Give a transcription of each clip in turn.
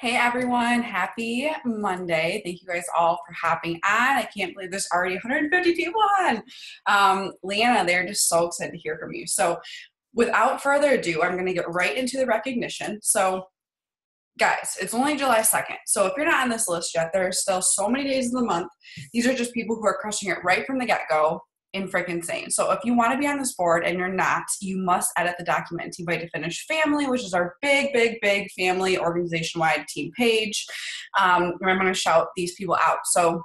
Hey everyone, happy Monday. Thank you guys all for hopping on. I can't believe there's already 150 people on. Leanna, they're just so excited to hear from you. So without further ado, I'm going to get right into the recognition. So guys, it's only July 2nd. So if you're not on this list yet, there are still so many days in the month. These are just people who are crushing it right from the get-go. In freaking insane. So if you want to be on this board and you're not, you must edit the document and team by to finish family, which is our big family organization-wide team page. And I'm going to shout these people out. So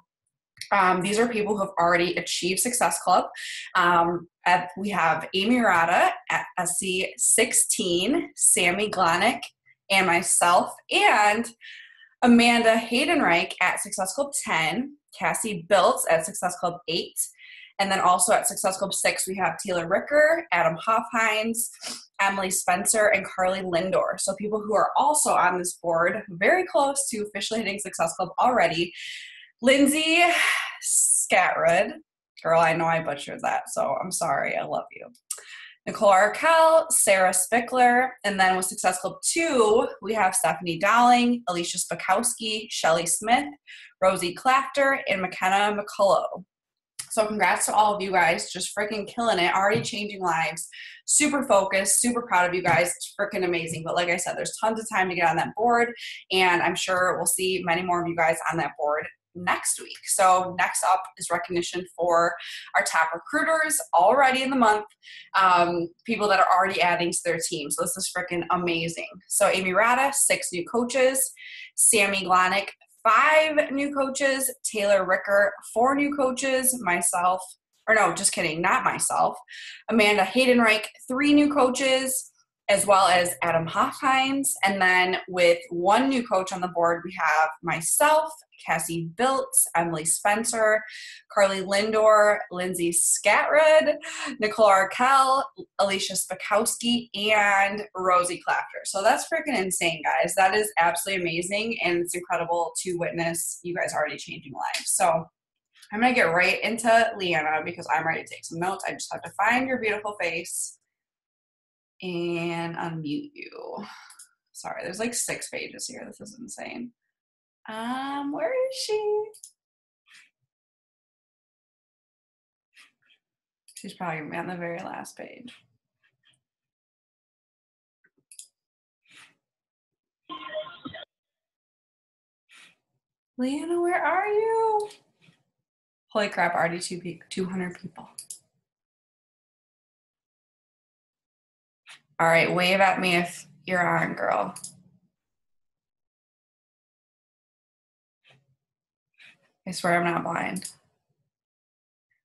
these are people who have already achieved Success Club. We have Amy Rada at SC16, Sammy Glonick, and myself, and Amanda Haydenreich at Success Club 10, Cassie Biltz at Success Club 8, and then also at Success Club 6, we have Taylor Ricker, Adam Hoffhines, Emily Spencer, and Carly Lindor. So people who are also on this board, very close to officially hitting Success Club already. Lindsay Scatrud. Girl, I know I butchered that, so I'm sorry. I love you. Nicole Arkell, Sarah Spickler, and then with Success Club 2, we have Stephanie Dowling, Alicia Spakowski, Shelly Smith, Rosie Clafter, and McKenna McCullough. So congrats to all of you guys, just freaking killing it, already changing lives, super focused, super proud of you guys. It's freaking amazing. But like I said, there's tons of time to get on that board, and I'm sure we'll see many more of you guys on that board next week. So next up is recognition for our top recruiters already in the month, people that are already adding to their team. So this is freaking amazing. So Amy Rada, 6 new coaches, Sammy Glonick, 5 new coaches, Taylor Ricker, 4 new coaches, myself, or no, just kidding, not myself, Amanda Haydenreich, 3 new coaches, as well as Adam Hoffhines. And then with 1 new coach on the board, we have myself, Cassie Biltz, Emily Spencer, Carly Lindor, Lindsay Scatrud, Nicole Arkell, Alicia Spakowski, and Rosie Clafter. So that's freaking insane, guys. That is absolutely amazing, and it's incredible to witness you guys already changing lives. So I'm going to get right into Leanna because I'm ready to take some notes. I just have to find your beautiful face and unmute you. Sorry, there's like 6 pages here. This is insane. Where is she? She's probably gonna be on the very last page. Leanna, where are you? Holy crap, already 200 people. All right, wave at me if you're on, girl. I swear I'm not blind.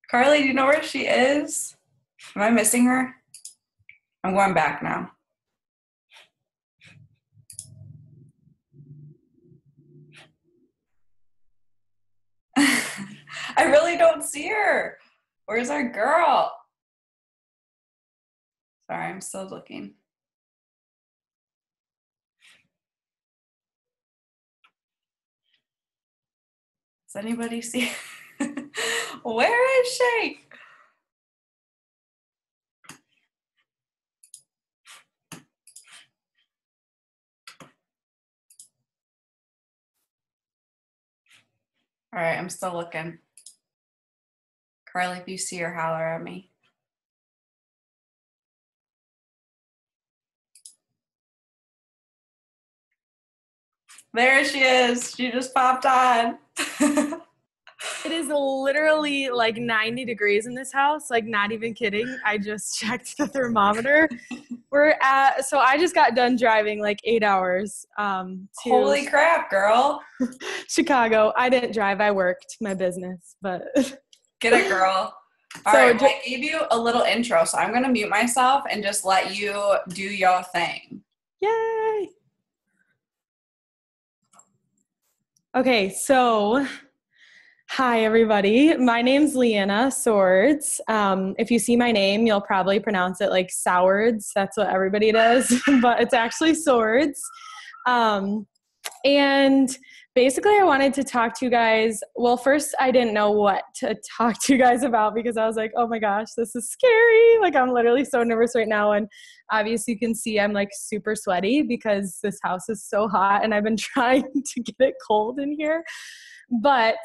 Carly, do you know where she is? Am I missing her? I'm going back now. I really don't see her. Where's our girl? Sorry, I'm still looking. Does anybody see? Where is she? All right, I'm still looking. Carly, if you see her, holler at me. There she is. She just popped on. It is literally like 90 degrees in this house, like not even kidding. I just checked the thermometer. So I just got done driving like 8 hours to Holy crap, girl. Chicago. I didn't drive, I worked my business, but get it, girl. All right, well, I gave you a little intro, so I'm gonna mute myself and just let you do your thing. Yay. Okay, so hi, everybody. My name's Leanna Sowards. If you see my name, you'll probably pronounce it like Sowards. That's what everybody does, but it's actually Sowards. And basically I wanted to talk to you guys. Well, first I didn't know what to talk to you guys about because I was like, oh my gosh, this is scary. Like I'm literally so nervous right now. And obviously you can see I'm like super sweaty because this house is so hot and I've been trying to get it cold in here. But,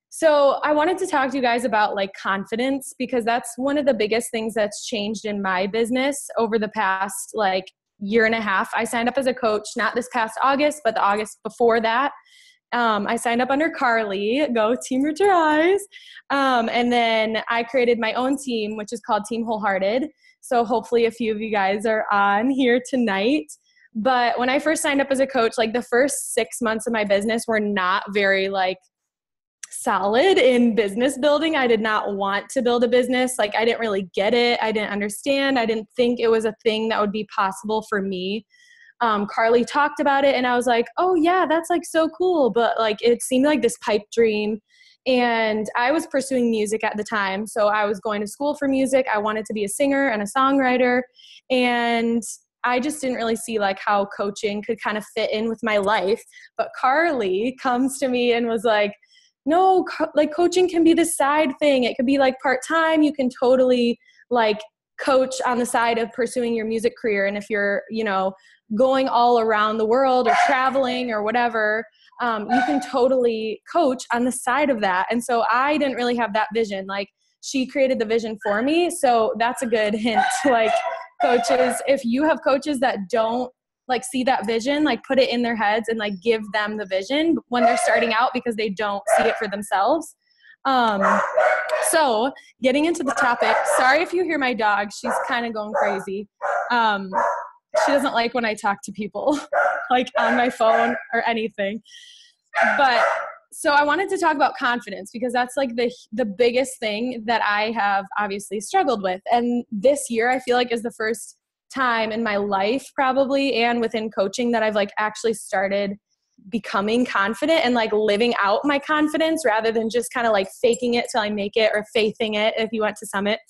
so I wanted to talk to you guys about like confidence because that's one of the biggest things that's changed in my business over the past like year and a half. I signed up as a coach, not this past August, but the August before that. I signed up under Carly, go Team Root Your Eyes. And then I created my own team, which is called Team Wholehearted. So hopefully a few of you guys are on here tonight. But when I first signed up as a coach, like the first 6 months of my business were not very like solid in business building. I did not want to build a business. Like I didn't really get it. I didn't understand. I didn't think it was a thing that would be possible for me. Carly talked about it and I was like, oh yeah, that's like so cool. But like, it seemed like this pipe dream. And I was pursuing music at the time. So I was going to school for music. I wanted to be a singer and a songwriter. And I just didn't really see like how coaching could kind of fit in with my life. But Carly comes to me and was like, no, like coaching can be this side thing. It could be like part-time. You can totally like coach on the side of pursuing your music career. And if you're, you know, going all around the world or traveling or whatever, you can totally coach on the side of that. And so I didn't really have that vision. Like she created the vision for me. So that's a good hint. Like coaches, if you have coaches that don't like see that vision, like put it in their heads and like give them the vision when they're starting out because they don't see it for themselves. So getting into the topic, sorry if you hear my dog, she's kind of going crazy. She doesn't like when I talk to people like on my phone or anything. But so I wanted to talk about confidence because that's like the biggest thing that I have obviously struggled with. And this year I feel like is the first time in my life probably and within coaching that I've like actually started becoming confident and like living out my confidence rather than just kind of like faking it till I make it or faithing it if you went to Summit.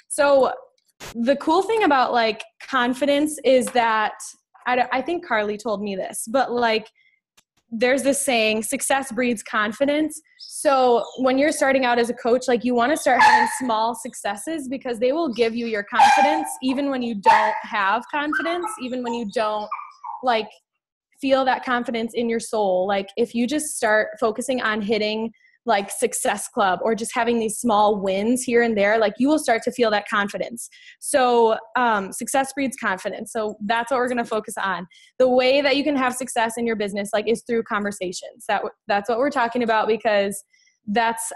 So the cool thing about like confidence is that I think Carly told me this, but like there's this saying, success breeds confidence. So when you're starting out as a coach, like you want to start having small successes because they will give you your confidence even when you don't have confidence, even when you don't like feel that confidence in your soul. Like if you just start focusing on hitting like Success Club or just having these small wins here and there, like you will start to feel that confidence. So success breeds confidence. So that's what we're going to focus on. The way that you can have success in your business like is through conversations. That's what we're talking about because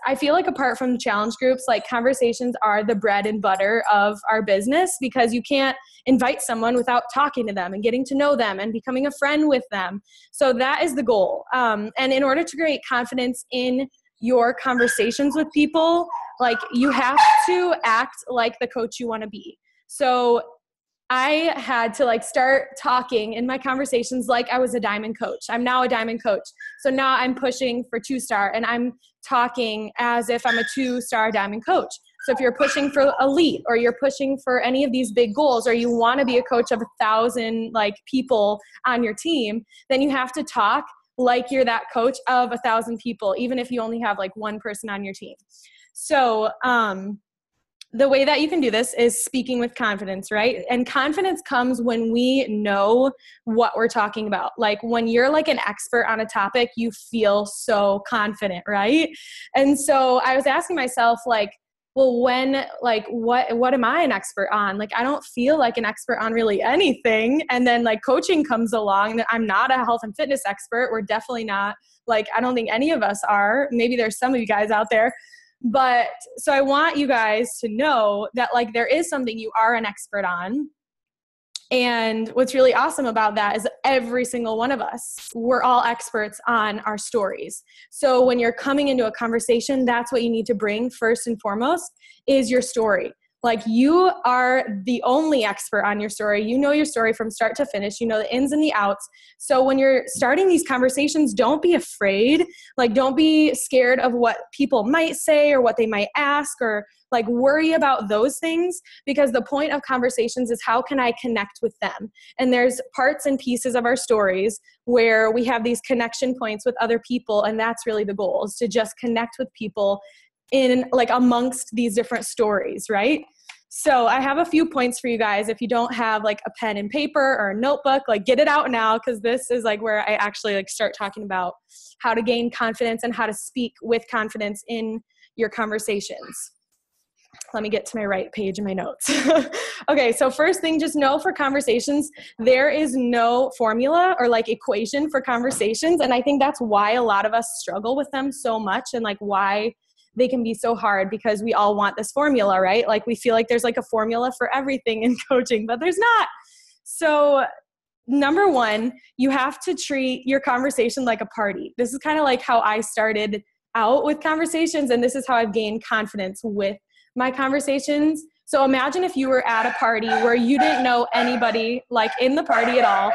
I feel like apart from challenge groups, like conversations are the bread and butter of our business because you can't invite someone without talking to them and getting to know them and becoming a friend with them. So that is the goal. And in order to create confidence in your conversations with people, like you have to act like the coach you want to be. So I had to like start talking in my conversations like I was a diamond coach. I'm now a diamond coach. So now I'm pushing for 2-star and I'm talking as if I'm a 2-star diamond coach. So if you're pushing for elite or you're pushing for any of these big goals or you want to be a coach of 1,000 like people on your team, then you have to talk like you're that coach of 1,000 people, even if you only have like one person on your team. So the way that you can do this is speaking with confidence, right? And confidence comes when we know what we're talking about. Like when you're like an expert on a topic, you feel so confident, right? And so I was asking myself like, well, when, like, what am I an expert on? Like, I don't feel like an expert on really anything. And then like coaching comes along that I'm not a health and fitness expert. We're definitely not, like, I don't think any of us are. Maybe there's some of you guys out there. But so I want you guys to know that like there is something you are an expert on. And what's really awesome about that is every single one of us, we're all experts on our stories. So when you're coming into a conversation, that's what you need to bring first and foremost is your story. Like, you are the only expert on your story. You know your story from start to finish. You know the ins and the outs. So when you're starting these conversations, don't be afraid. Like, don't be scared of what people might say or what they might ask, or like worry about those things, because the point of conversations is, how can I connect with them? And there's parts and pieces of our stories where we have these connection points with other people. And that's really the goal, is to just connect with people in like amongst these different stories, right? So I have a few points for you guys. If you don't have like a pen and paper or a notebook, like get it out now, because this is like where I actually like start talking about how to gain confidence and how to speak with confidence in your conversations. Let me get to my right page in my notes. Okay, so first thing, just know for conversations, there is no formula or like equation for conversations. And I think that's why a lot of us struggle with them so much, and like why they can be so hard, because we all want this formula, right? Like we feel like there's like a formula for everything in coaching, but there's not. So number one, you have to treat your conversation like a party. This is kind of like how I started out with conversations, and this is how I've gained confidence with my conversations. So imagine if you were at a party where you didn't know anybody like in the party at all.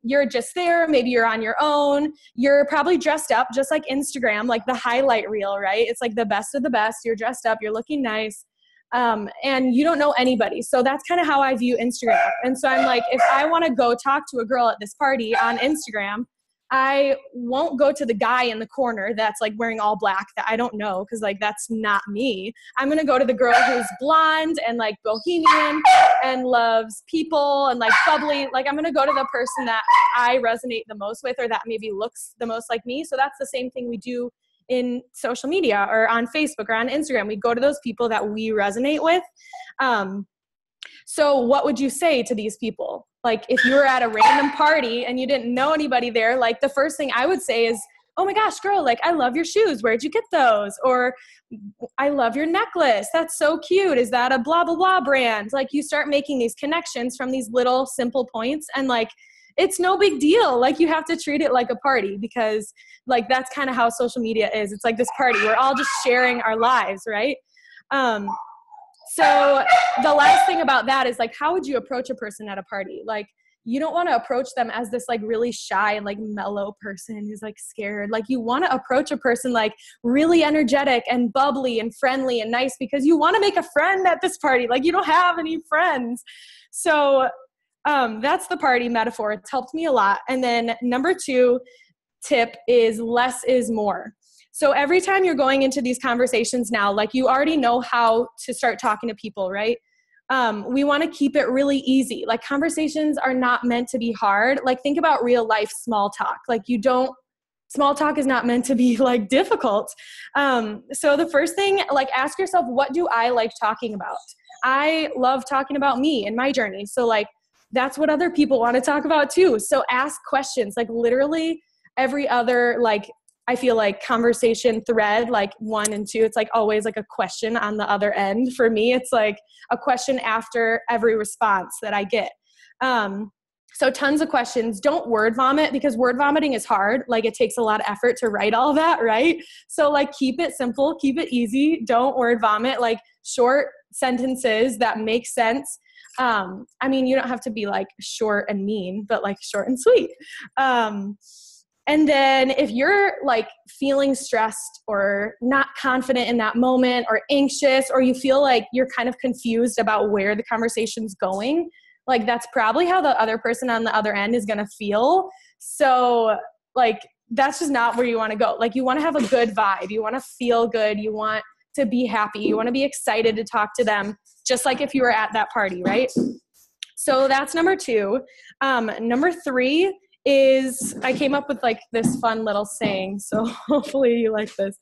You're just there. Maybe you're on your own. You're probably dressed up just like Instagram, like the highlight reel, right? It's like the best of the best. You're dressed up, you're looking nice. And you don't know anybody. So that's kind of how I view Instagram. And so I'm like, if I want to go talk to a girl at this party on Instagram, I won't go to the guy in the corner that's like wearing all black that I don't know, because like that's not me. I'm going to go to the girl who's blonde and like bohemian and loves people and like bubbly. Like I'm going to go to the person that I resonate the most with, or that maybe looks the most like me. So that's the same thing we do in social media or on Facebook or on Instagram. We go to those people that we resonate with. So what would you say to these people? Like if you were at a random party and you didn't know anybody there, like the first thing I would say is, oh my gosh, girl, like I love your shoes. Where'd you get those? Or I love your necklace. That's so cute. Is that a blah, blah, blah brand? Like you start making these connections from these little simple points, and like, it's no big deal. Like you have to treat it like a party, because like that's kind of how social media is. It's like this party. We're all just sharing our lives, right? So the last thing about that is like, how would you approach a person at a party? Like you don't want to approach them as this like really shy and like mellow person who's like scared. Like you want to approach a person like really energetic and bubbly and friendly and nice, because you want to make a friend at this party. Like you don't have any friends. So that's the party metaphor. It's helped me a lot. And then number 2 tip is less is more. So every time you're going into these conversations now, like you already know how to start talking to people, right? We want to keep it really easy. Like conversations are not meant to be hard. Like think about real life small talk. Like small talk is not meant to be like difficult. So the first thing, like ask yourself, what do I like talking about? I love talking about me and my journey. So like, that's what other people want to talk about too. So ask questions, like literally every other, like, I feel like conversation thread, like 1 and 2, it's like always like a question on the other end. For me, it's like a question after every response that I get. So tons of questions. Don't word vomit, because word vomiting is hard. Like it takes a lot of effort to write all that, right? So like keep it simple, keep it easy. Don't word vomit, like short sentences that make sense. I mean, you don't have to be like short and mean, but like short and sweet. And then if you're like feeling stressed or not confident in that moment, or anxious, or you feel like you're kind of confused about where the conversation's going, like that's probably how the other person on the other end is going to feel. So like, that's just not where you want to go. Like you want to have a good vibe. You want to feel good. You want to be happy. You want to be excited to talk to them, just like if you were at that party, right? So that's number 2. Number 3 is, I came up with like this fun little saying, so hopefully you like this.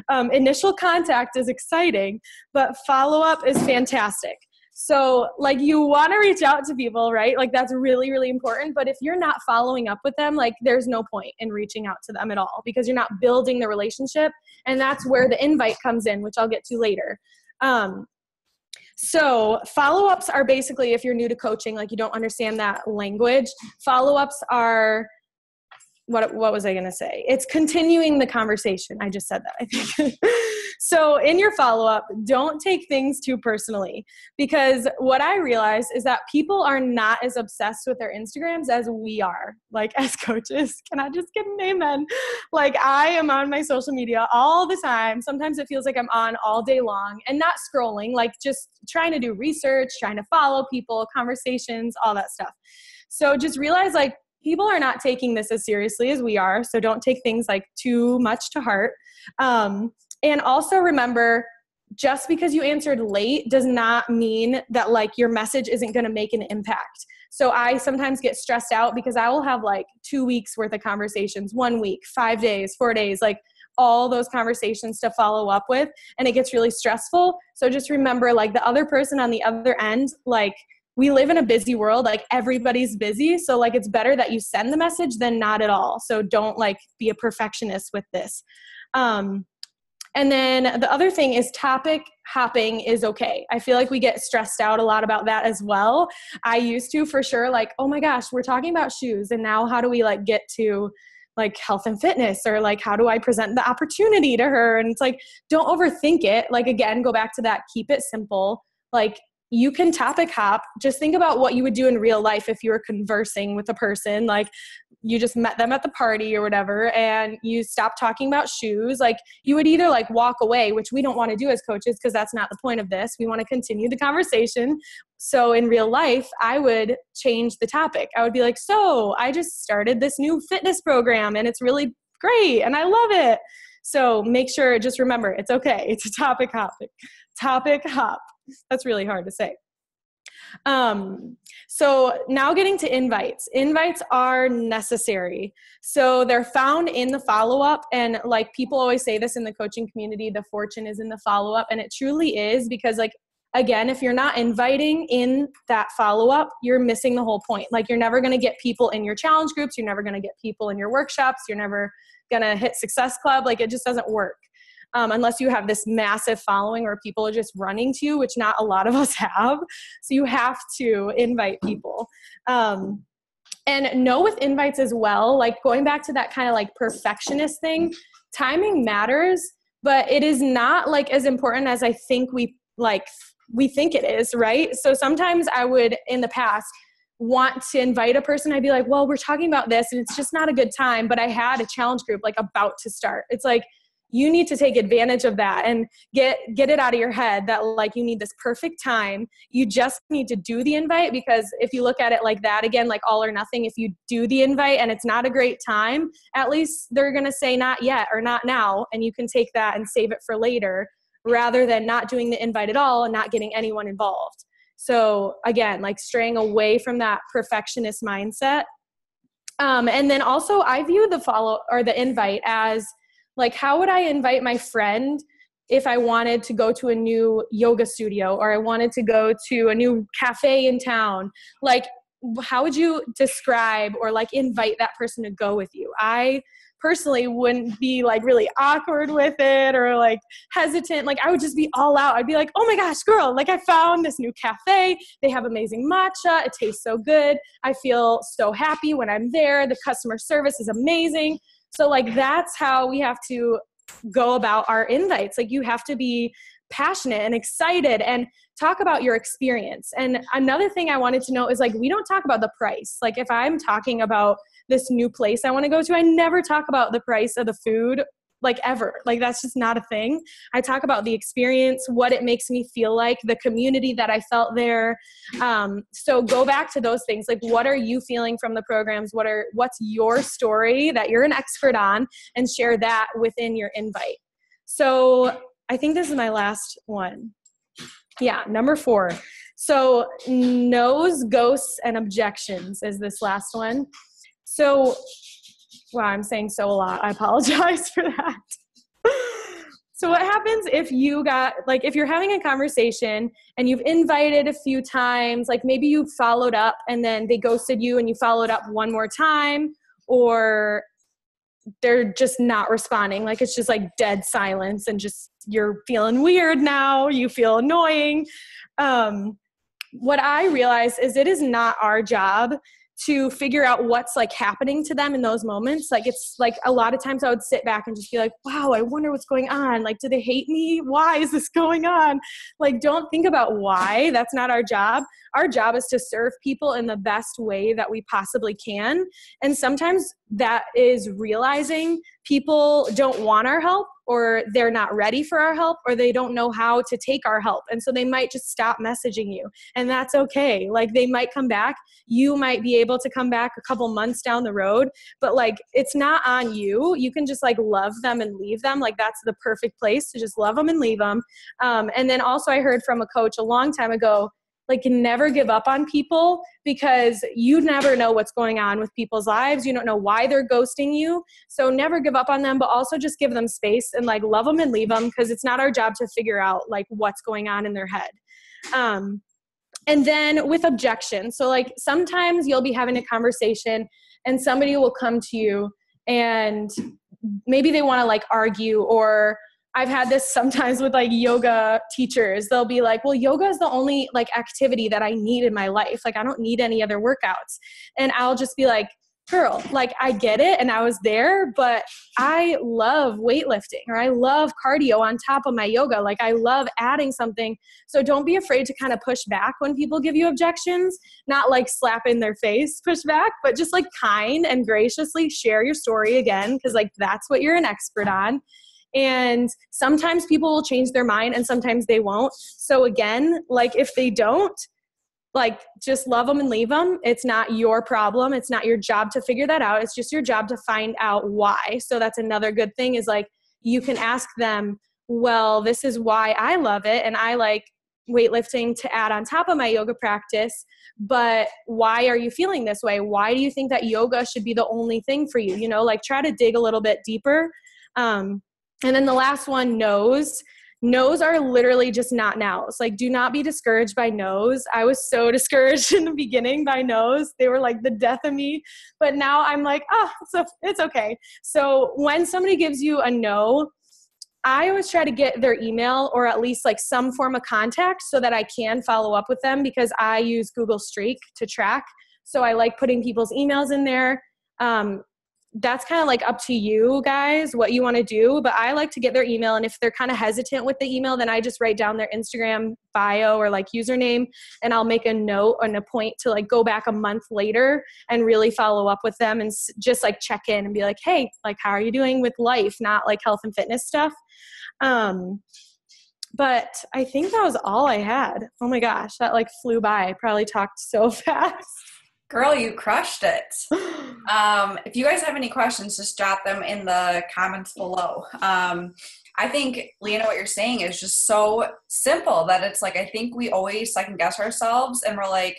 Initial contact is exciting, but follow-up is fantastic. So like you want to reach out to people, right? Like that's really, really important. But if you're not following up with them, like there's no point in reaching out to them at all, because you're not building the relationship. And that's where the invite comes in, which I'll get to later. So follow-ups are basically, if you're new to coaching, like you don't understand that language, follow-ups are what was I going to say? It's continuing the conversation. I just said that, I think. So in your follow-up, don't take things too personally, because what I realized is that people are not as obsessed with their Instagrams as we are, like as coaches. Can I just get an amen? Like I am on my social media all the time. Sometimes it feels like I'm on all day long and not scrolling, like just trying to do research, trying to follow people, conversations, all that stuff. So just realize like people are not taking this as seriously as we are. So don't take things like too much to heart. And also remember, just because you answered late does not mean that like your message isn't going to make an impact. So I sometimes get stressed out because I will have like 2 weeks worth of conversations, 1 week, 5 days, 4 days, like all those conversations to follow up with. And it gets really stressful. So just remember like the other person on the other end, like we live in a busy world, like everybody's busy. So like it's better that you send the message than not at all. So don't like be a perfectionist with this. And then the other thing is topic hopping is okay. I feel like we get stressed out a lot about that as well. I used to for sure, like, oh my gosh, we're talking about shoes. And now how do we like get to like health and fitness, or like, how do I present the opportunity to her? And it's like, don't overthink it. Like, again, go back to that, keep it simple. Like you can topic hop. Just think about what you would do in real life if you were conversing with a person. Like you just met them at the party or whatever, and you stop talking about shoes. Like you would either like walk away, which we don't want to do as coaches because that's not the point of this. We want to continue the conversation. So in real life, I would change the topic. I would be like, so I just started this new fitness program and it's really great and I love it. So make sure, just remember, it's okay. It's a topic hop. That's really hard to say. So now getting to invites. Invites are necessary. So they're found in the follow-up, and like people always say this in the coaching community, the fortune is in the follow-up, and it truly is, because like, again, if you're not inviting in that follow-up, you're missing the whole point. Like you're never going to get people in your challenge groups. You're never going to get people in your workshops. You're never going to hit Success Club. Like it just doesn't work. Unless you have this massive following where people are just running to you, which not a lot of us have. So you have to invite people. And know with invites as well, like going back to that kind of like perfectionist thing, timing matters, but it is not like as important as I think we think it is, right? So sometimes I would, in the past, want to invite a person. I'd be like, well, we're talking about this and it's just not a good time, but I had a challenge group like about to start. It's like, you need to take advantage of that and get it out of your head that like you need this perfect time. You just need to do the invite, because if you look at it like that, again, like all or nothing, if you do the invite and it's not a great time, at least they're going to say not yet or not now. And you can take that and save it for later, rather than not doing the invite at all and not getting anyone involved. So again, like straying away from that perfectionist mindset. And then also I view the invite as like, how would I invite my friend if I wanted to go to a new yoga studio, or I wanted to go to a new cafe in town? Like, how would you describe or like invite that person to go with you? I personally wouldn't be like really awkward with it or like hesitant. Like I would just be all out. I'd be like, oh my gosh, girl, like I found this new cafe. They have amazing matcha. It tastes so good. I feel so happy when I'm there. The customer service is amazing. So like, that's how we have to go about our invites. Like you have to be passionate and excited and talk about your experience. And another thing I wanted to know is like, we don't talk about the price. Like if I'm talking about this new place I want to go to, I never talk about the price of the food, like ever. Like that's just not a thing. I talk about the experience, what it makes me feel like, the community that I felt there. So go back to those things. Like what are you feeling from the programs? What's your story that you're an expert on, and share that within your invite. So I think this is my last one. Yeah, number 4. So no's, ghosts, and objections is this last one. So, wow, I'm saying so a lot. I apologize for that. So what happens if if you're having a conversation and you've invited a few times, like maybe you followed up and then they ghosted you and you followed up one more time, or they're just not responding. Like it's just like dead silence and just you're feeling weird now. You feel annoying. What I realize is it is not our job to figure out what's like happening to them in those moments. Like, it's like a lot of times I would sit back and just be like, wow, I wonder what's going on. Like, do they hate me? Why is this going on? Like, don't think about why. That's not our job. Our job is to serve people in the best way that we possibly can. And sometimes that is realizing people don't want our help, or they're not ready for our help, or they don't know how to take our help. And so they might just stop messaging you, and that's okay. Like, they might come back. You might be able to come back a couple months down the road, but like, it's not on you. You can just like love them and leave them. Like, that's the perfect place to just love them and leave them. And then also I heard from a coach a long time ago, like, never give up on people, because you never know what's going on with people's lives. You don't know why they're ghosting you. So never give up on them, but also just give them space and like love them and leave them, because it's not our job to figure out like what's going on in their head. And then with objections. So like, sometimes you'll be having a conversation and somebody will come to you and maybe they want to like argue, or I've had this sometimes with like yoga teachers. They'll be like, well, yoga is the only like activity that I need in my life. Like, I don't need any other workouts. And I'll just be like, girl, like, I get it. And I was there, but I love weightlifting, or I love cardio on top of my yoga. Like, I love adding something. So don't be afraid to kind of push back when people give you objections, not like slap in their face, push back, but just like kind and graciously share your story again. Cause like, that's what you're an expert on. And sometimes people will change their mind and sometimes they won't. So again, like, if they don't, like, just love them and leave them. It's not your problem. It's not your job to figure that out. It's just your job to find out why. So that's another good thing, is like, you can ask them, well, this is why I love it. And I like weightlifting to add on top of my yoga practice. But why are you feeling this way? Why do you think that yoga should be the only thing for you? You know, like, try to dig a little bit deeper. And then the last one, no's. No's are literally just not no's. Like, do not be discouraged by no's. I was so discouraged in the beginning by no's. They were like the death of me. But now I'm like, so it's okay. So when somebody gives you a no, I always try to get their email, or at least like some form of contact, so that I can follow up with them, because I use Google Streak to track. So I like putting people's emails in there. That's kind of like up to you guys what you want to do, but I like to get their email. And if they're kind of hesitant with the email, then I just write down their Instagram bio or like username, and I'll make a note and a point to like go back a month later and really follow up with them and just like check in and be like, hey, like, how are you doing with life? Not like health and fitness stuff. But I think that was all I had. Oh my gosh, that like flew by. I probably talked so fast. Girl, you crushed it. If you guys have any questions, just drop them in the comments below. I think, Leanna, what you're saying is just so simple that it's like, I think we always second guess ourselves, and we're like,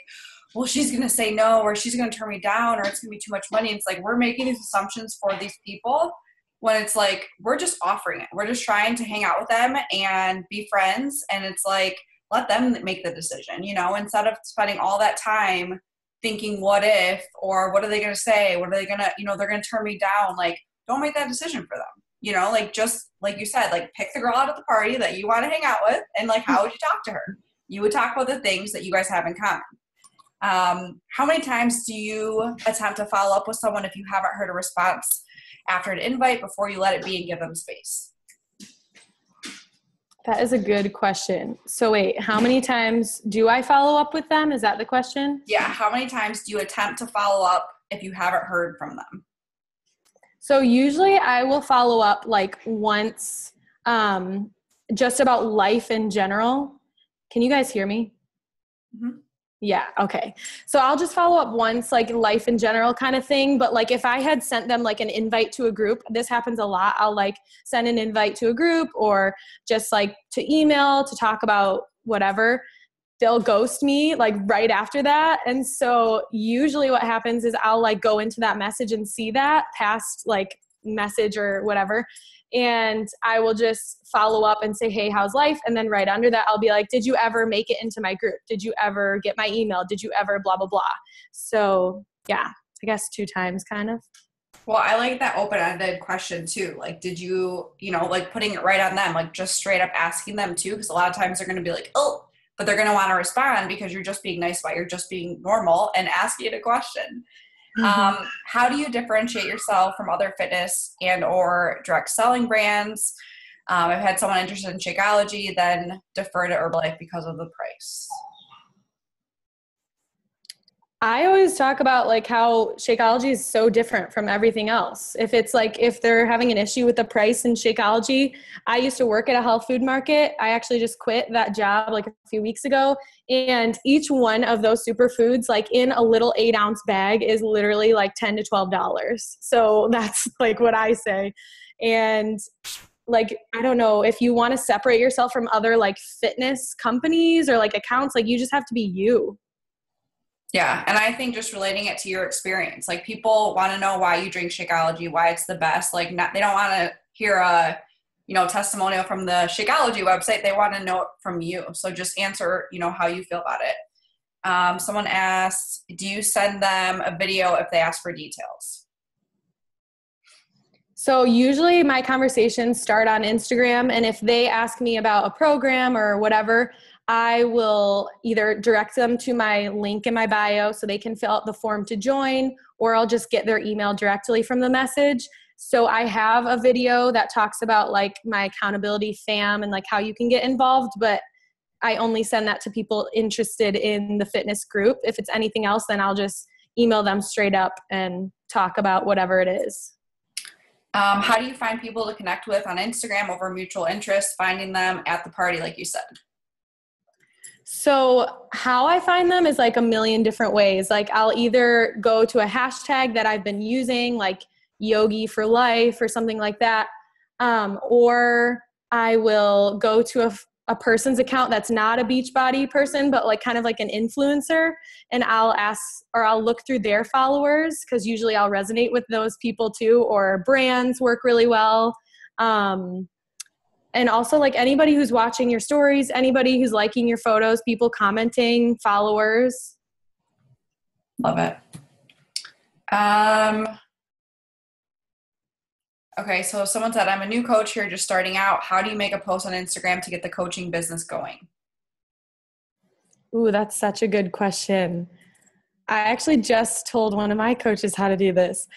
well, she's going to say no, or she's going to turn me down, or it's going to be too much money. It's like, we're making these assumptions for these people, when it's like, we're just offering it. We're just trying to hang out with them and be friends. And it's like, let them make the decision, you know, instead of spending all that time thinking what if, or what are they going to say? What are they going to, you know, they're going to turn me down. Like, don't make that decision for them. You know, like, just like you said, like, pick the girl out at the party that you want to hang out with, and like, how would you talk to her? You would talk about the things that you guys have in common. How many times do you attempt to follow up with someone if you haven't heard a response after an invite, before you let it be and give them space? That is a good question. So wait, how many times do I follow up with them? Is that the question? Yeah. How many times do you attempt to follow up if you haven't heard from them? So usually I will follow up like once, just about life in general. Can you guys hear me? Mm-hmm. Yeah. Okay. So I'll just follow up once, like life in general kind of thing. But like, if I had sent them like an invite to a group, this happens a lot. I'll like send an invite to a group, or just like to email to talk about whatever. They'll ghost me like right after that. And so usually what happens is I'll like go into that message and see that past like message or whatever. And I will just follow up and say, hey, how's life? And then right under that, I'll be like, did you ever make it into my group? Did you ever get my email? Did you ever blah, blah, blah? So yeah, I guess 2 times kind of. Well, I like that open-ended question too. Like, did you, you know, like putting it right on them, like just straight up asking them too? Because a lot of times they're going to be like, oh, but they're going to want to respond because you're just being nice about, you're just being normal and asking a question. Mm-hmm. How do you differentiate yourself from other fitness and or direct selling brands? I've had someone interested in Shakeology, then defer to Herbalife because of the price. I always talk about like how Shakeology is so different from everything else. If it's like, if they're having an issue with the price in Shakeology, I used to work at a health food market. I actually just quit that job like a few weeks ago. And each one of those superfoods, like in a little 8-ounce bag, is literally like $10 to $12. So that's like what I say. And like, I don't know, if you want to separate yourself from other like fitness companies or like accounts, like you just have to be you. Yeah, and I think just relating it to your experience, like people want to know why you drink Shakeology, why it's the best. Like, not, they don't want to hear a, testimonial from the Shakeology website. They want to know it from you. So just answer, how you feel about it. Someone asked, do you send them a video if they ask for details? So usually my conversations start on Instagram, and if they ask me about a program or whatever, I will either direct them to my link in my bio so they can fill out the form to join, or I'll just get their email directly from the message. So I have a video that talks about like my accountability fam and like how you can get involved, but I only send that to people interested in the fitness group. If it's anything else, then I'll just email them straight up and talk about whatever it is. How do you find people to connect with on Instagram over mutual interests, finding them at the party, like you said? So how I find them is like a million different ways. Like I'll either go to a hashtag that I've been using, like Yogi for Life or something like that. Or I will go to a person's account that's not a Beachbody person, but like kind of like an influencer. And I'll ask, or I'll look through their followers, because usually I'll resonate with those people too, or brands work really well. And also like anybody who's watching your stories, anybody who's liking your photos, people commenting, followers. Love it. Okay, so someone said, I'm a new coach here just starting out. How do you make a post on Instagram to get the coaching business going? Ooh, that's such a good question. I actually just told one of my coaches how to do this.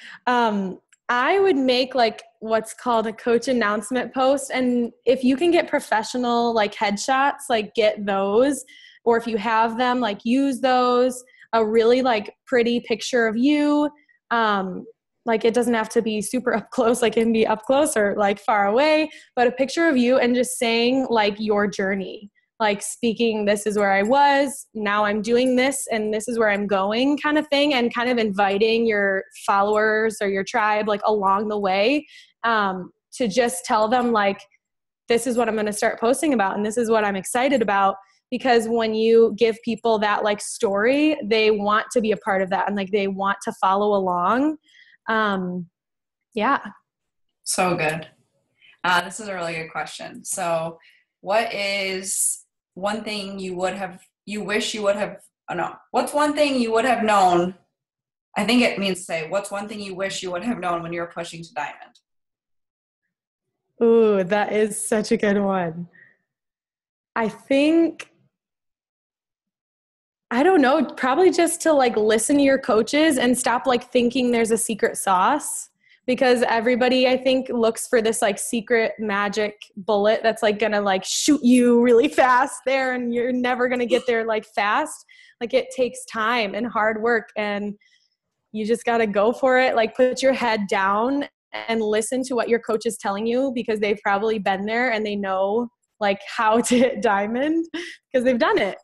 I would make like what's called a coach announcement post. And if you can get professional like headshots, like get those, or if you have them, like use those, a really like pretty picture of you. Like it doesn't have to be super up close, like it can be up close or like far away, but a picture of you and just saying like your journey, like speaking, this is where I was, now I'm doing this, and this is where I'm going kind of thing, and kind of inviting your followers or your tribe like along the way, to just tell them like, this is what I'm going to start posting about and this is what I'm excited about. Because when you give people that like story, they want to be a part of that and like they want to follow along. Yeah. So good. This is a really good question. So what is one thing you wish you would have, oh no, what's one thing you would have known? I think it means to say, what's one thing you wish you would have known when you were pushing to Diamond? Ooh, that is such a good one. I think, I don't know, probably just to like listen to your coaches and stop like thinking there's a secret sauce, because everybody I think looks for this like secret magic bullet that's like gonna like shoot you really fast there and you're never gonna get there like fast. Like it takes time and hard work and you just gotta go for it. Like put your head down and listen to what your coach is telling you, because they've probably been there and they know like how to hit Diamond because they've done it.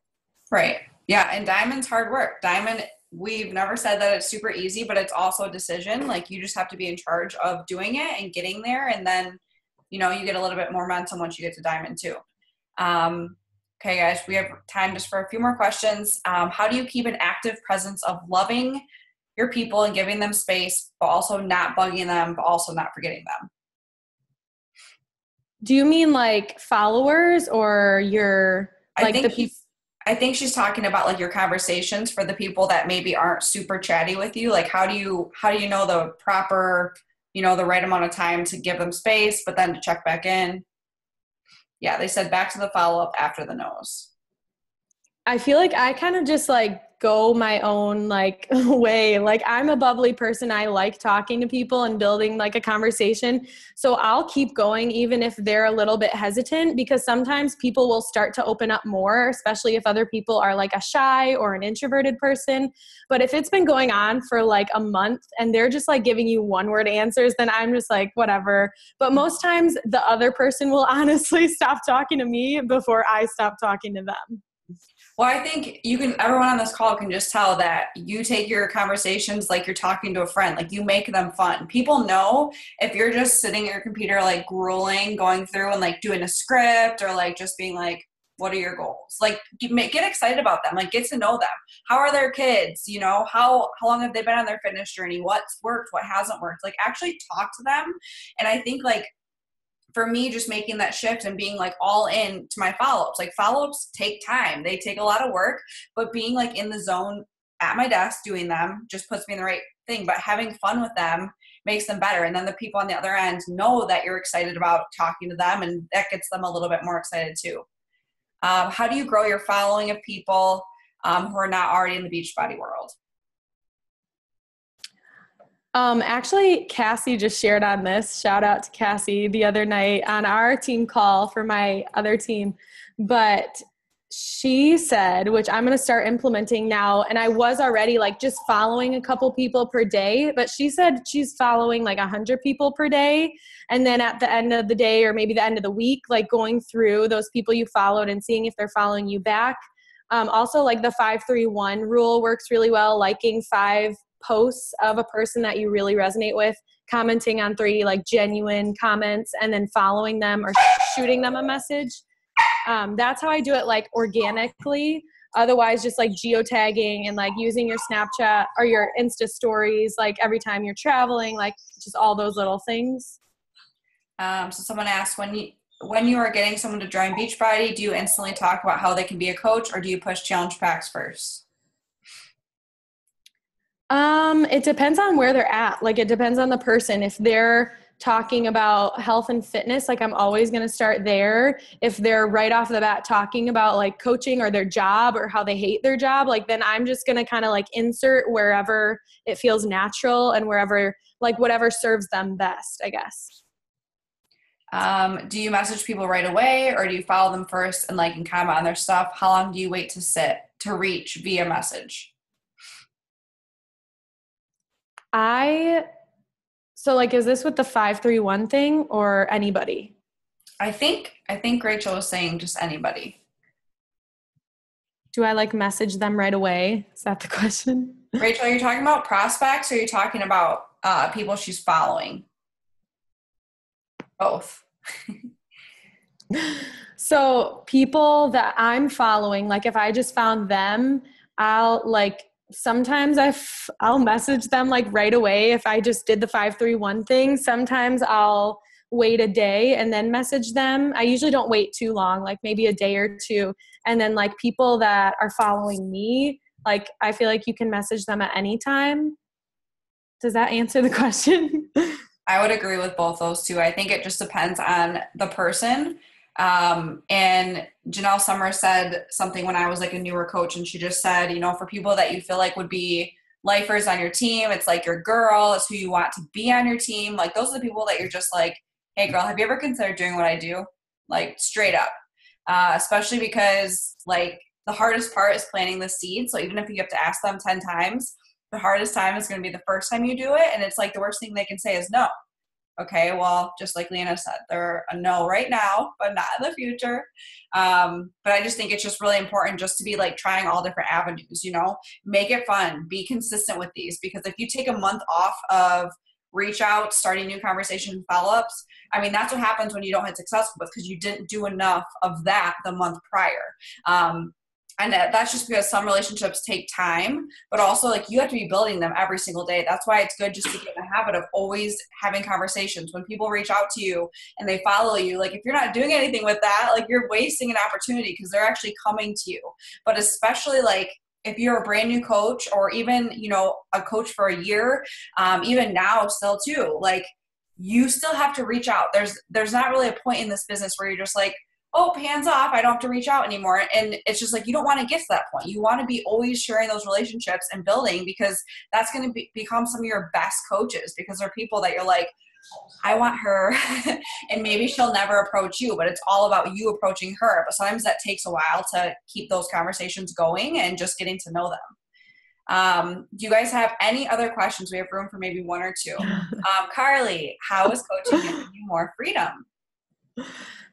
Right. Yeah. And Diamond's hard work. Diamond, we've never said that it's super easy, but it's also a decision. Like you just have to be in charge of doing it and getting there. And then, you get a little bit more momentum once you get to Diamond too. Okay, guys, we have time just for a few more questions. How do you keep an active presence of loving your people and giving them space, but also not bugging them, but also not forgetting them? Do you mean like followers or your, like the people? I think she's talking about like your conversations for the people that maybe aren't super chatty with you. Like how do you know the proper, the right amount of time to give them space, but then to check back in? Yeah, they said back to the follow-up after the nose. I feel like I kind of just like go my own like way. Like I'm a bubbly person. I like talking to people and building like a conversation. So I'll keep going even if they're a little bit hesitant, because sometimes people will start to open up more, especially if other people are like a shy or an introverted person. But if it's been going on for like a month and they're just like giving you one word answers, then I'm just like, whatever. But most times the other person will honestly stop talking to me before I stop talking to them. Well, I think everyone on this call can just tell that you take your conversations like you're talking to a friend, like you make them fun. People know if you're just sitting at your computer, like grueling, going through and like doing a script or like just being like, what are your goals? Like get excited about them, like get to know them. How are their kids? You know, how long have they been on their fitness journey? What's worked? What hasn't worked? Like actually talk to them. And I think like, for me, just making that shift and being like all in to my follow-ups. Like follow-ups take time. They take a lot of work, but being like in the zone at my desk doing them just puts me in the right thing. But having fun with them makes them better. And then the people on the other end know that you're excited about talking to them, and that gets them a little bit more excited too. How do you grow your following of people who are not already in the Beachbody world? Actually, Cassie just shared on this. Shout out to Cassie the other night on our team call for my other team. But she said, which I'm going to start implementing now, and I was already like just following a couple people per day, but she said she's following like 100 people per day. And then at the end of the day, or maybe the end of the week, like going through those people you followed and seeing if they're following you back. Also, like the 5-3-1 rule works really well, liking 5 posts of a person that you really resonate with, commenting on 3 like genuine comments, and then following them or shooting them a message. That's how I do it, like organically. Otherwise, just like geotagging and like using your Snapchat or your Insta stories, like every time you're traveling, like just all those little things. So someone asked, when you are getting someone to join Beachbody, do you instantly talk about how they can be a coach, or do you push challenge packs first? It depends on where they're at. Like it depends on the person. If they're talking about health and fitness, like I'm always going to start there. If they're right off the bat talking about like coaching or their job or how they hate their job, like then I'm just going to kind of like insert wherever it feels natural and wherever like whatever serves them best, I guess. Do you message people right away, or do you follow them first and like and comment on their stuff? How long do you wait to reach via message? So like, is this with the 5-3-1 thing or anybody? I think Rachel was saying just anybody. Do I like message them right away? Is that the question? Rachel, are you talking about prospects, or are you talking about people she's following? Both. So people that I'm following, like if I just found them, I'll like, sometimes I'll message them like right away if I just did the 5-3-1 thing. Sometimes I'll wait a day and then message them. I usually don't wait too long, like maybe a day or two. And then like people that are following me, like I feel like you can message them at any time. Does that answer the question? I would agree with both those two. I think it just depends on the person. And Janelle Summer said something when I was like a newer coach, and she just said, you know, for people that you feel like would be lifers on your team, it's like your girl, it's who you want to be on your team. Like those are the people that you're just like, hey girl, have you ever considered doing what I do? Like straight up. Especially because like the hardest part is planting the seed. So even if you have to ask them 10 times, the hardest time is going to be the first time you do it. And it's like the worst thing they can say is no. Okay, well, just like Leanna said, they're a no right now, but not in the future. But I just think it's just really important just to be like trying all different avenues, you know, make it fun, be consistent with these, because if you take a month off of reach out, starting new conversations and follow-ups, I mean, that's what happens when you don't hit successful with, because you didn't do enough of that the month prior. And that's just because some relationships take time, but also like you have to be building them every single day. That's why it's good just to get in the habit of always having conversations. When people reach out to you and they follow you, like if you're not doing anything with that, like you're wasting an opportunity, because they're actually coming to you. But especially like if you're a brand new coach, or even, you know, a coach for a year, even now still too, like you still have to reach out. There's not really a point in this business where you're just like, oh, hands off, I don't have to reach out anymore. And it's just like, you don't want to get to that point. You want to be always sharing those relationships and building, because that's going to become some of your best coaches, because they're people that you're like, I want her and maybe she'll never approach you, but it's all about you approaching her. But sometimes that takes a while to keep those conversations going and just getting to know them. Do you guys have any other questions? We have room for maybe one or two. Carly, how is coaching giving you more freedom?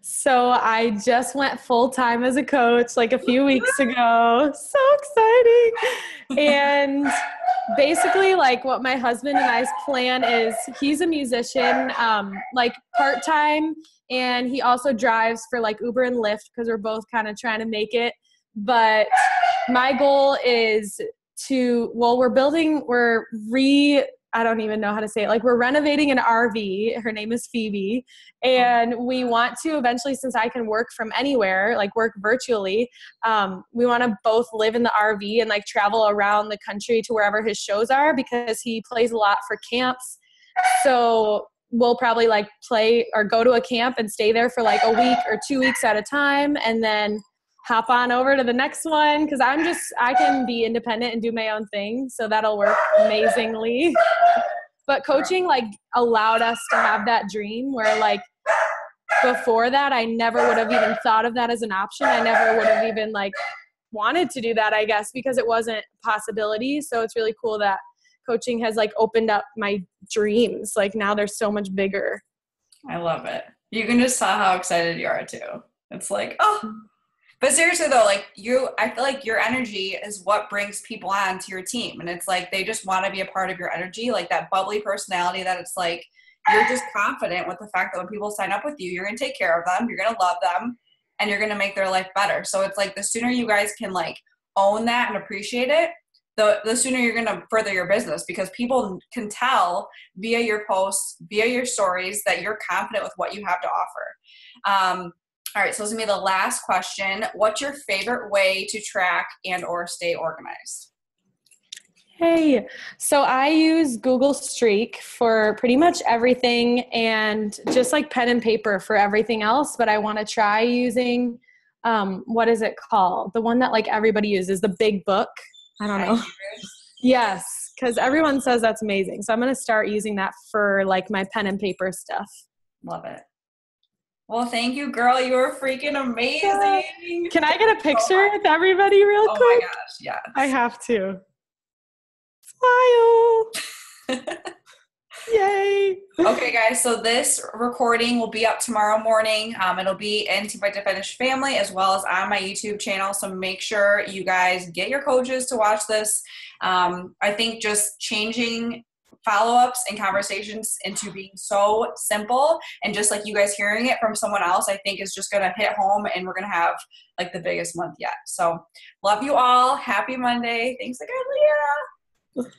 So I just went full time as a coach like a few weeks ago. So exciting. And basically, like, what my husband and I's plan is, he's a musician, like part-time, and he also drives for like Uber and Lyft, because we're both kind of trying to make it. But my goal is I don't even know how to say it. Like, we're renovating an RV. Her name is Phoebe. And we want to eventually, since I can work from anywhere, like work virtually, we want to both live in the RV and like travel around the country to wherever his shows are, because he plays a lot for camps. So we'll probably like play or go to a camp and stay there for like a week or 2 weeks at a time, and then hop on over to the next one, because I can be independent and do my own thing, so that'll work amazingly. But coaching like allowed us to have that dream where, like, before that I never would have even thought of that as an option. I never would have even like wanted to do that, I guess, because it wasn't a possibility. So it's really cool that coaching has like opened up my dreams. Like, now they're so much bigger. I love it. You can just tell how excited you are too. It's like, oh. But seriously though, like, I feel like your energy is what brings people on to your team. And it's like, they just want to be a part of your energy, like that bubbly personality that it's like, you're just confident with the fact that when people sign up with you, you're going to take care of them, you're going to love them, and you're going to make their life better. So it's like, the sooner you guys can like own that and appreciate it, the sooner you're going to further your business, because people can tell via your posts, via your stories, that you're confident with what you have to offer. All right, so this is going to be the last question. What's your favorite way to track and or stay organized? Hey, so I use Google Streak for pretty much everything, and just like pen and paper for everything else. But I want to try using, what is it called? The one that like everybody uses, the big book. I don't know. Yes, because everyone says that's amazing. So I'm going to start using that for like my pen and paper stuff. Love it. Well, thank you, girl. You are freaking amazing. Can I get a picture with everybody real quick? Oh my gosh, yeah. I have to. Smile. Yay. Okay, guys, so this recording will be up tomorrow morning. It'll be in Tftf family as well as on my YouTube channel. So make sure you guys get your coaches to watch this. I think just changing follow-ups and conversations into being so simple, and just like you guys hearing it from someone else, I think is just going to hit home, and we're going to have like the biggest month yet. So love you all. Happy Monday. Thanks again, Leanna.